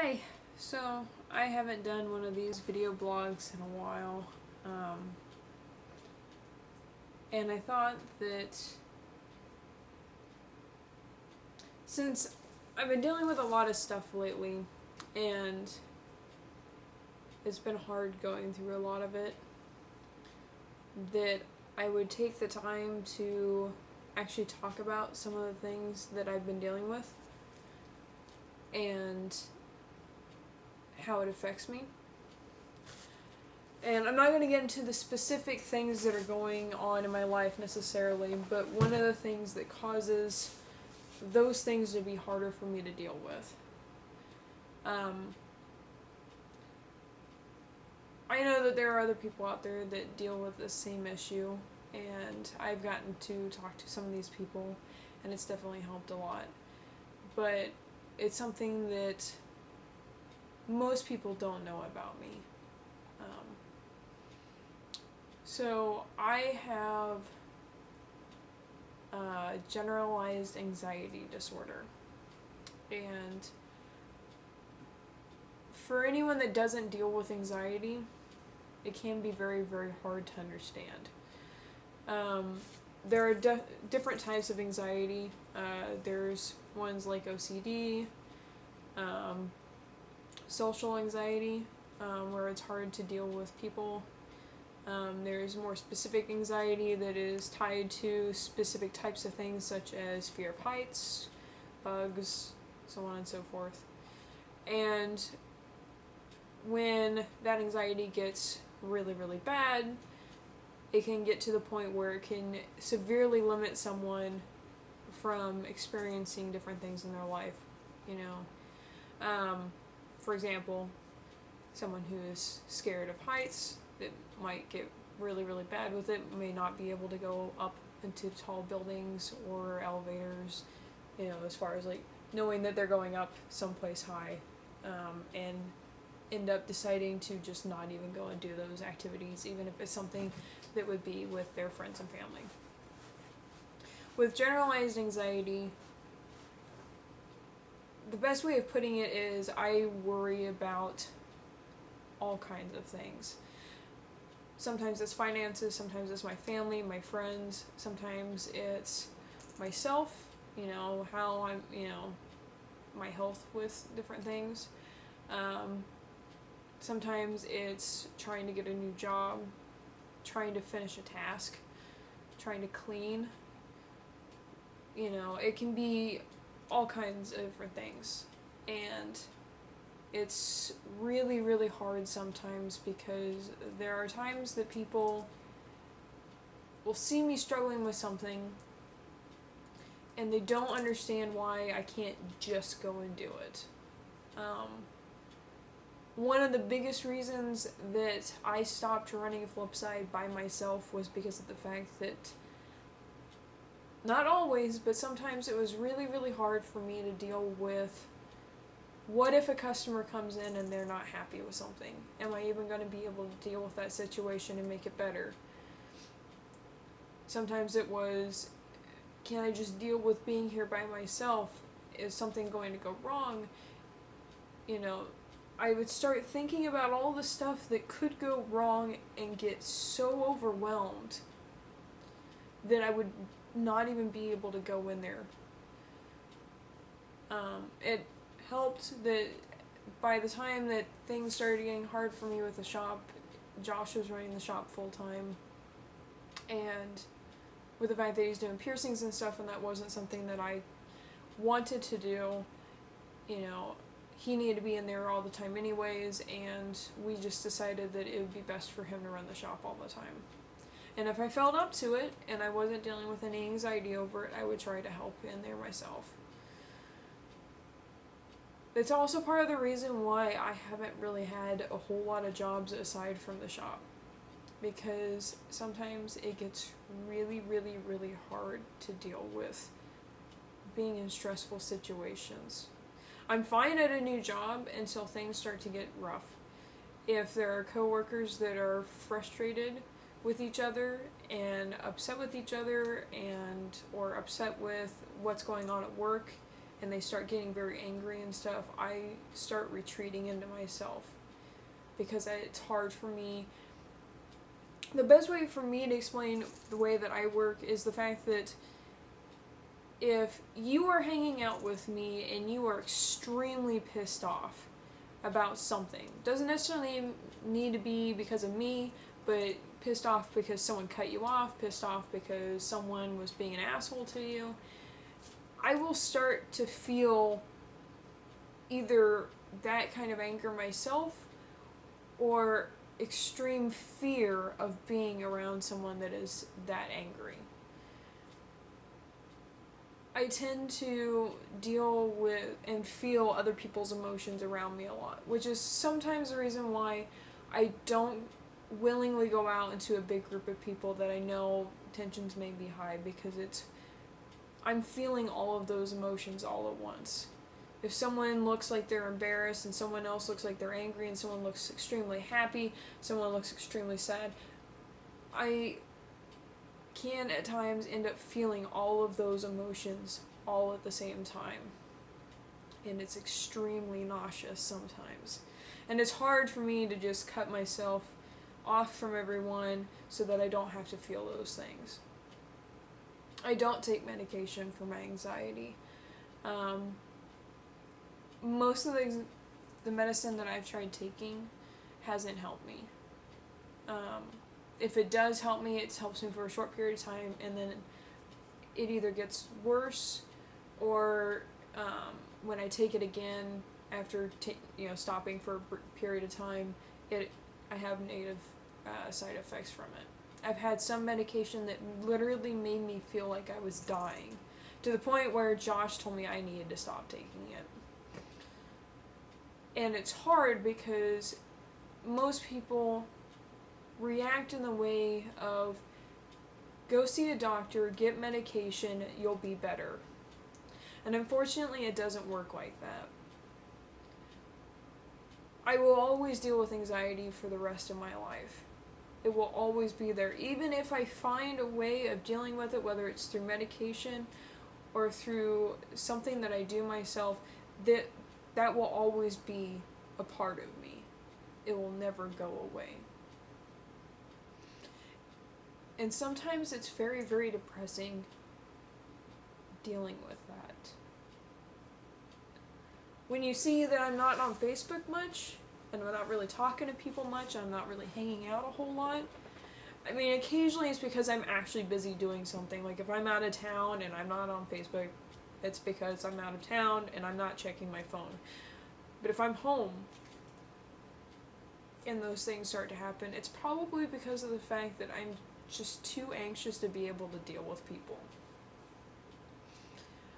Hi! So, I haven't done one of these video blogs in a while, and I thought that since I've been dealing with a lot of stuff lately, and it's been hard going through a lot of it, that I would take the time to actually talk about some of the things that I've been dealing with, and how it affects me. And I'm not going to get into the specific things that are going on in my life necessarily, but one of the things that causes those things to be harder for me to deal with. I know that there are other people out there that deal with the same issue, and I've gotten to talk to some of these people, and it's definitely helped a lot. But it's something that most people don't know about me. So I have generalized anxiety disorder, and for anyone that doesn't deal with anxiety, it can be very, very hard to understand. There are different types of anxiety. There's ones like OCD, social anxiety, where it's hard to deal with people. There's more specific anxiety that is tied to specific types of things such as fear of heights, bugs, so on and so forth. And when that anxiety gets really, really bad, it can get to the point where it can severely limit someone from experiencing different things in their life, you know. For example, someone who is scared of heights, that might get really, really bad with it, may not be able to go up into tall buildings or elevators, you know, as far as like knowing that they're going up someplace high, and end up deciding to just not even go and do those activities, even if it's something that would be with their friends and family. With generalized anxiety, the best way of putting it is I worry about all kinds of things. Sometimes it's finances, sometimes it's my family, my friends, sometimes it's myself, you know, how I'm, you know, my health with different things. Sometimes it's trying to get a new job, trying to finish a task, trying to clean. You know, it can be all kinds of different things. And it's really, really hard sometimes because there are times that people will see me struggling with something and they don't understand why I can't just go and do it. One of the biggest reasons that I stopped running Flipside by myself was because of the fact that, not always, but sometimes it was really, really hard for me to deal with what if a customer comes in and they're not happy with something? Am I even going to be able to deal with that situation and make it better? Sometimes it was, can I just deal with being here by myself? Is something going to go wrong? You know, I would start thinking about all the stuff that could go wrong and get so overwhelmed that I would not even be able to go in there. It helped that by the time that things started getting hard for me with the shop, Josh was running the shop full time, and with the fact that he's doing piercings and stuff, and that wasn't something that I wanted to do, you know, he needed to be in there all the time anyways, and we just decided that it would be best for him to run the shop all the time. And if I felt up to it, and I wasn't dealing with any anxiety over it, I would try to help in there myself. It's also part of the reason why I haven't really had a whole lot of jobs aside from the shop. Because sometimes it gets really, really, really hard to deal with being in stressful situations. I'm fine at a new job until things start to get rough. If there are coworkers that are frustrated with each other and upset with each other, and or upset with what's going on at work, and they start getting very angry and stuff, I start retreating into myself, because it's hard for me. The best way for me to explain the way that I work is the fact that if you are hanging out with me and you are extremely pissed off about something, doesn't necessarily need to be because of me, but pissed off because someone cut you off, pissed off because someone was being an asshole to you, I will start to feel either that kind of anger myself or extreme fear of being around someone that is that angry. I tend to deal with and feel other people's emotions around me a lot, which is sometimes the reason why I don't willingly go out into a big group of people that I know tensions may be high, because I'm feeling all of those emotions all at once. If someone looks like they're embarrassed and someone else looks like they're angry and someone looks extremely happy, someone looks extremely sad, I can at times end up feeling all of those emotions all at the same time. And it's extremely nauseous sometimes. And it's hard for me to just cut myself off from everyone so that I don't have to feel those things. I don't take medication for my anxiety. Most of the medicine that I've tried taking hasn't helped me. If it does help me, it helps me for a short period of time, and then it either gets worse, or when I take it again after stopping for a period of time, I have negative side effects from it. I've had some medication that literally made me feel like I was dying, to the point where Josh told me I needed to stop taking it. And it's hard because most people react in the way of, go see a doctor, get medication, you'll be better. And unfortunately, it doesn't work like that. I will always deal with anxiety for the rest of my life. It will always be there. Even if I find a way of dealing with it, whether it's through medication or through something that I do myself, that will always be a part of me. It will never go away. And sometimes it's very, very depressing dealing with that. When you see that I'm not on Facebook much, and I'm not really talking to people much, I'm not really hanging out a whole lot, I mean, occasionally it's because I'm actually busy doing something. Like if I'm out of town and I'm not on Facebook, it's because I'm out of town and I'm not checking my phone. But if I'm home and those things start to happen, it's probably because of the fact that I'm just too anxious to be able to deal with people.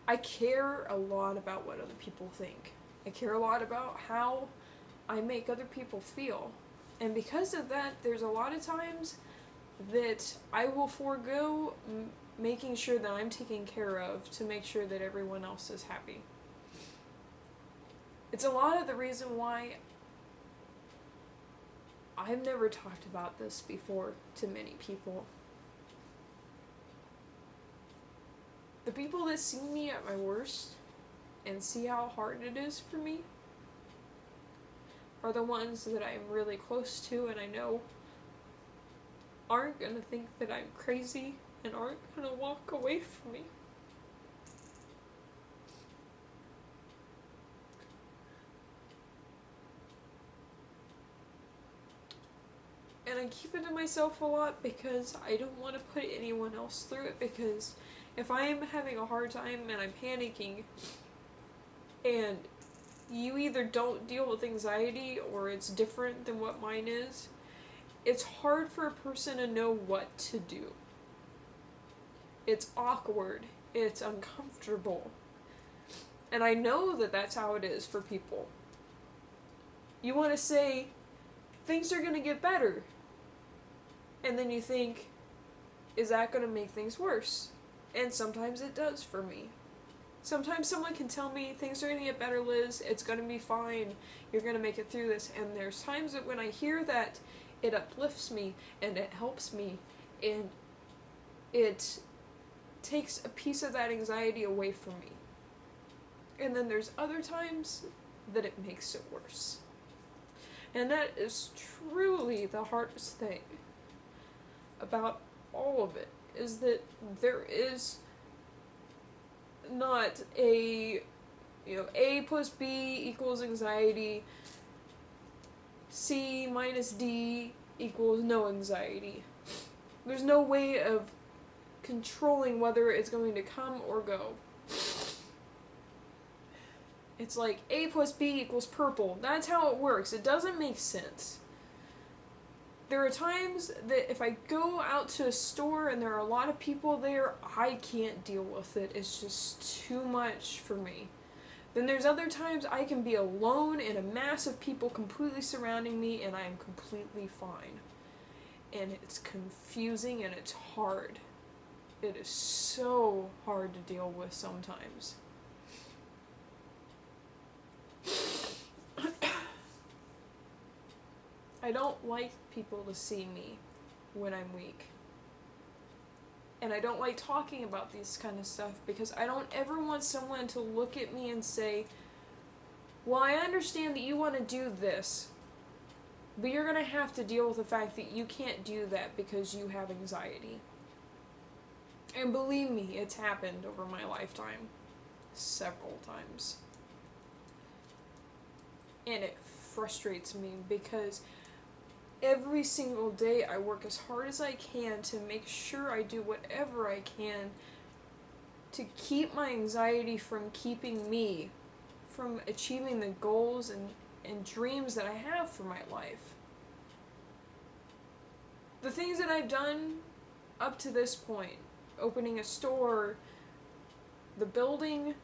I care a lot about what other people think. I care a lot about how I make other people feel. And because of that, there's a lot of times that I will forego making sure that I'm taken care of to make sure that everyone else is happy. It's a lot of the reason why I've never talked about this before to many people. The people that see me at my worst and see how hard it is for me are the ones that I'm really close to and I know aren't going to think that I'm crazy and aren't going to walk away from me. And I keep it to myself a lot because I don't want to put anyone else through it, because if I am having a hard time and I'm panicking and you either don't deal with anxiety or it's different than what mine is, it's hard for a person to know what to do. It's awkward. It's uncomfortable. And I know that that's how it is for people. You want to say, things are going to get better. And then you think, is that going to make things worse? And sometimes it does for me. Sometimes someone can tell me, things are going to get better, Liz, it's going to be fine, you're going to make it through this. And there's times that when I hear that, it uplifts me, and it helps me, and it takes a piece of that anxiety away from me. And then there's other times that it makes it worse. And that is truly the hardest thing about all of it, is that there is not a, A plus B equals anxiety, C minus D equals no anxiety. There's no way of controlling whether it's going to come or go. It's like A plus B equals purple. That's how it works. It doesn't make sense. There are times that if I go out to a store and there are a lot of people there, I can't deal with it. It's just too much for me. Then there's other times I can be alone in a mass of people completely surrounding me and I am completely fine. And it's confusing and it's hard. It is so hard to deal with sometimes. I don't like people to see me when I'm weak. And I don't like talking about this kind of stuff because I don't ever want someone to look at me and say, well, I understand that you want to do this, but you're going to have to deal with the fact that you can't do that because you have anxiety. And believe me, it's happened over my lifetime several times. And it frustrates me because every single day I work as hard as I can to make sure I do whatever I can to keep my anxiety from keeping me from achieving the goals and dreams that I have for my life. The things that I've done up to this point, opening a store, the building,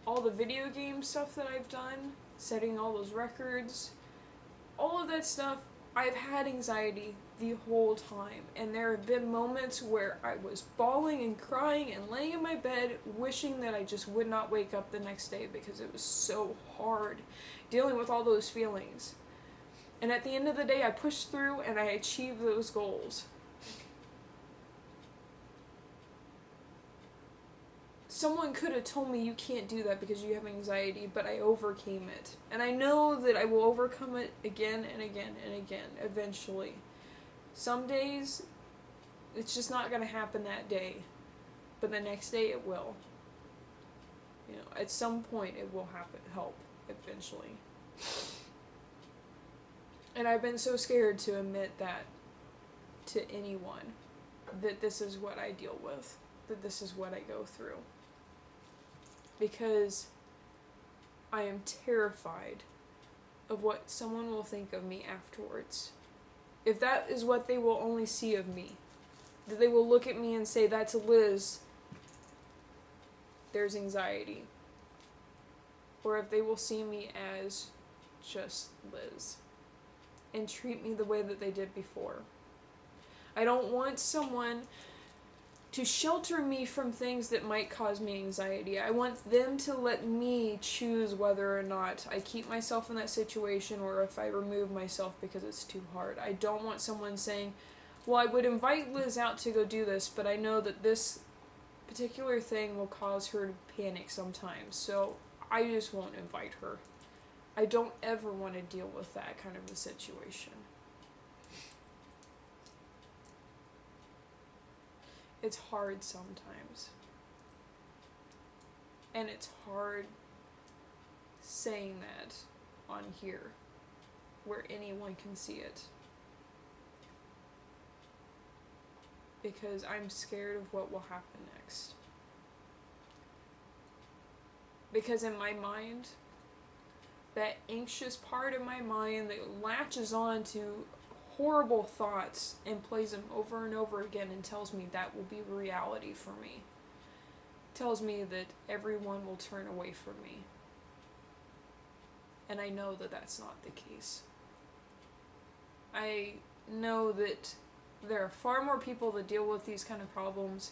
all the video game stuff that I've done, setting all those records, all of that stuff, I've had anxiety the whole time. And there have been moments where I was bawling and crying and laying in my bed wishing that I just would not wake up the next day because it was so hard dealing with all those feelings. And at the end of the day, I pushed through and I achieved those goals. Someone could have told me you can't do that because you have anxiety, but I overcame it. And I know that I will overcome it again and again and again, eventually. Some days, it's just not going to happen that day. But the next day, it will. At some point, it will help, eventually. And I've been so scared to admit that to anyone, that this is what I deal with, that this is what I go through. Because I am terrified of what someone will think of me afterwards. If that is what they will only see of me, that they will look at me and say, that's Liz, there's anxiety. Or if they will see me as just Liz and treat me the way that they did before. I don't want someone to shelter me from things that might cause me anxiety. I want them to let me choose whether or not I keep myself in that situation or if I remove myself because it's too hard. I don't want someone saying, well, I would invite Liz out to go do this, but I know that this particular thing will cause her to panic sometimes, so I just won't invite her. I don't ever want to deal with that kind of a situation. It's hard sometimes. And it's hard saying that on here, where anyone can see it. Because I'm scared of what will happen next. Because in my mind, that anxious part of my mind that latches on to horrible thoughts and plays them over and over again and tells me that will be reality for me. Tells me that everyone will turn away from me. And I know that that's not the case. I know that there are far more people that deal with these kind of problems,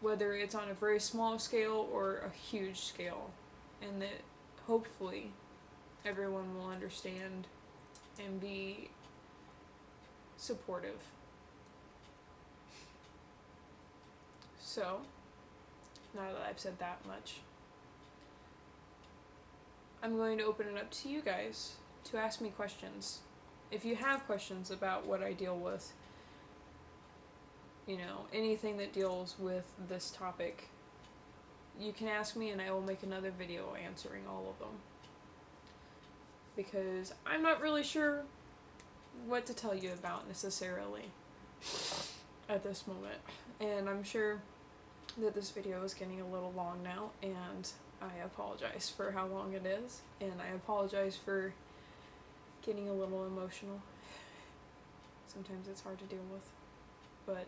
whether it's on a very small scale or a huge scale, and that hopefully everyone will understand and be supportive. So, now that I've said that much. I'm going to open it up to you guys to ask me questions. If you have questions about what I deal with, anything that deals with this topic, you can ask me and I will make another video answering all of them. Because I'm not really sure what to tell you about necessarily at this moment. And I'm sure that this video is getting a little long now, and I apologize for how long it is, and I apologize for getting a little emotional. Sometimes it's hard to deal with, but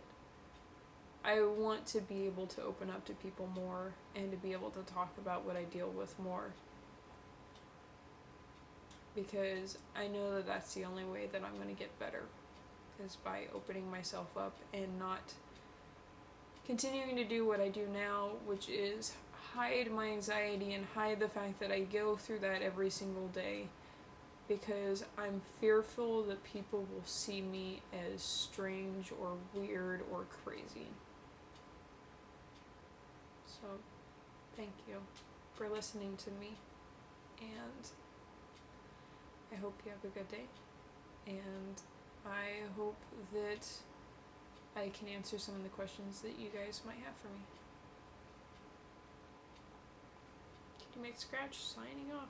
I want to be able to open up to people more and to be able to talk about what I deal with more, because I know that that's the only way that I'm going to get better, is by opening myself up and not continuing to do what I do now, which is hide my anxiety and hide the fact that I go through that every single day, because I'm fearful that people will see me as strange or weird or crazy. So, thank you for listening to me, and I hope you have a good day, and I hope that I can answer some of the questions that you guys might have for me. McScratch signing off.